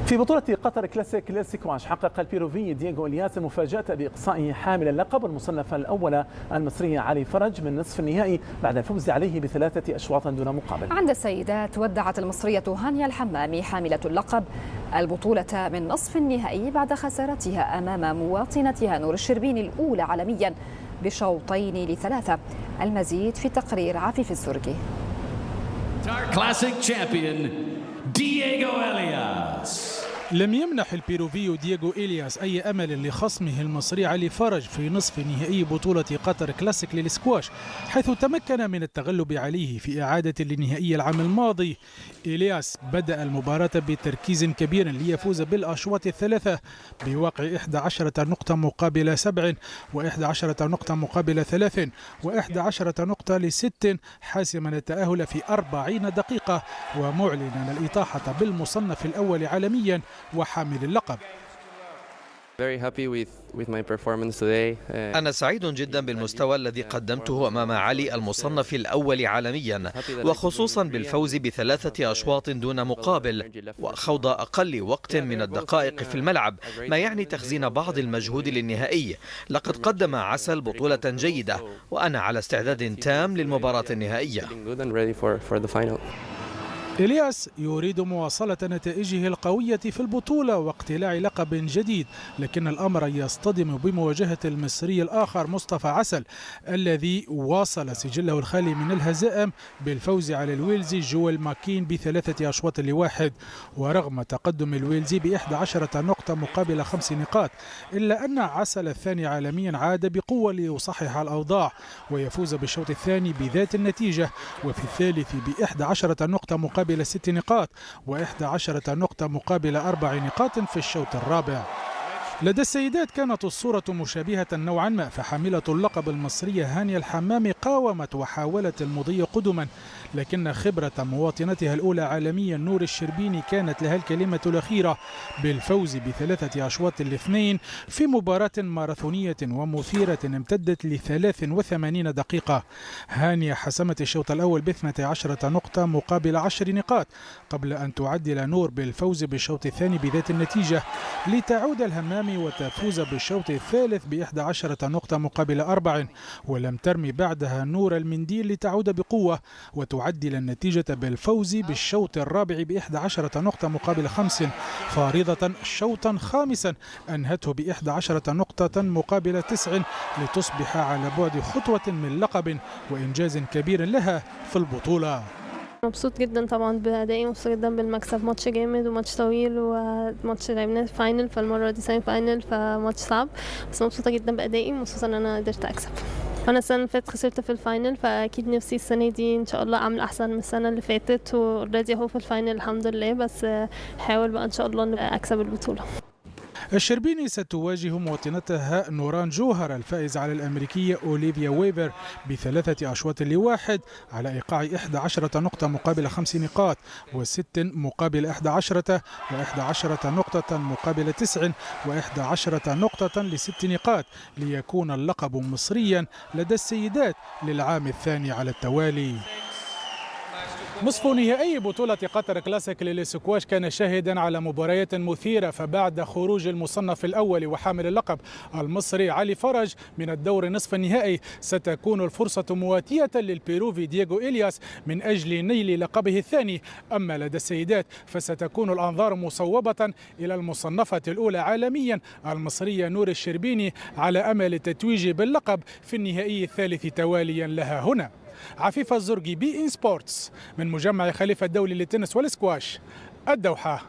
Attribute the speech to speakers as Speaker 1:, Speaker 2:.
Speaker 1: في بطولة قطر كلاسيكواش حقق البيروفي دييغو إلياس المفاجأة بإقصائه حامل اللقب المصنف الأول المصري علي فرج من نصف النهائي بعد الفوز عليه ب3 أشواط دون مقابل.
Speaker 2: عند السيدات ودعت المصرية هانيا الحمامي حاملة اللقب البطولة من نصف النهائي بعد خسارتها أمام مواطنتها نور الشربيني الأولى عالميا ب2-3. المزيد في تقرير عفيف الزرقي.
Speaker 3: كلاسيك تشامبيون دييغو إلياس.
Speaker 4: لم يمنح البيروفيو دييغو إلياس أي أمل لخصمه المصري علي فرج في نصف نهائي بطولة قطر كلاسيك للسكواش، حيث تمكن من التغلب عليه في إعادة للنهائي العام الماضي. إلياس بدأ المباراة بتركيز كبير ليفوز بالأشواط الثلاثة بواقع 11 نقطة مقابل 7 و11 نقطة مقابل 3 و11 نقطة ل6، حاسما التأهل في 40 دقيقة ومعلنا الإطاحة بالمصنف الأول عالميا وحامل اللقب.
Speaker 5: أنا سعيد جدا بالمستوى الذي قدمته أمام علي المصنف الأول عالميا، وخصوصا بالفوز ب3 أشواط دون مقابل وخوض أقل وقت من الدقائق في الملعب، ما يعني تخزين بعض المجهود للنهائي. لقد قدم عسل بطولة جيدة وأنا على استعداد تام للمباراة النهائية.
Speaker 4: إلياس يريد مواصلة نتائجه القوية في البطولة واقتلاع لقب جديد، لكن الأمر يصطدم بمواجهة المصري الآخر مصطفى عسل الذي واصل سجله الخالي من الهزائم بالفوز على الويلزي جويل ماكين ب3 أشواط ل1. ورغم تقدم الويلزي ب11 نقطة مقابل 5 نقاط، إلا أن عسل الثاني عالميا عاد بقوة ليصحح الأوضاع ويفوز بالشوط الثاني بذات النتيجة، وفي الثالث ب11 نقطة مقابل 6 نقاط و11 نقطة مقابل 4 نقاط في الشوط الرابع. لدى السيدات كانت الصورة مشابهة نوعا ما، فحاملة اللقب المصرية هانيا الحمامي قاومت وحاولت المضي قدما، لكن خبرة مواطنتها الأولى عالميا نور الشربيني كانت لها الكلمة الأخيرة بالفوز ب3 أشواط ل2 في مباراة ماراثونية ومثيرة امتدت ل83 دقيقة. هانيا حسمت الشوط الأول ب12 نقطة مقابل 10 نقاط قبل أن تعدل نور بالفوز بالشوط الثاني بذات النتيجة، لتعود الهمام وتفوز بالشوط الثالث ب11 نقطة مقابل 4. ولم ترمي بعدها نور المنديل لتعود بقوة وتعدل النتيجة بالفوز بالشوط الرابع ب11 نقطة مقابل 5، فارضة شوطا خامسا أنهته ب11 نقطة مقابل 9 لتصبح على بعد خطوة من لقب وإنجاز كبير لها في البطولة.
Speaker 6: مبسوط جدا طبعا بأدائي، مبسوط جدا بالمكسب. ماتش جامد وماتش طويل وماتش لعبناه فاينل، فالمرة دي سيمي فاينل فماتش صعب، بس مبسوطة جدا بأدائي ومبسوطة ان انا قدرت اكسب. انا السنة اللي فاتت خسرت في الفاينل، فاكيد نفسي السنة دي ان شاء الله اعمل احسن من السنة اللي فاتت، واوريدي اهو في الفاينل الحمد لله، بس هحاول بقى ان شاء الله اكسب البطولة.
Speaker 4: الشربيني ستواجه مواطنتها نوران جوهر الفائز على الأمريكية أوليفيا ويفر ب3 أشواط ل1 على إيقاع 11 نقطة مقابل 5 نقاط و6 مقابل 11 و11 نقطة مقابل 9 و11 نقطة ل6 نقاط ليكون اللقب مصريا لدى السيدات للعام الثاني على التوالي. نصف نهائي بطولة قطر كلاسيك للسكواش كان شاهدا على مباريات مثيرة، فبعد خروج المصنف الأول وحامل اللقب المصري علي فرج من الدور نصف النهائي ستكون الفرصة مواتية للبيروفي دييغو إلياس من أجل نيل لقبه الثاني. أما لدى السيدات فستكون الأنظار مصوبة إلى المصنفة الأولى عالميا المصرية نور الشربيني على أمل التتويج باللقب في النهائي الثالث تواليا لها هنا. عفيف الزرقي، بي إن سبورتس، من مجمع خليفة الدولي للتنس والسكواش، الدوحة.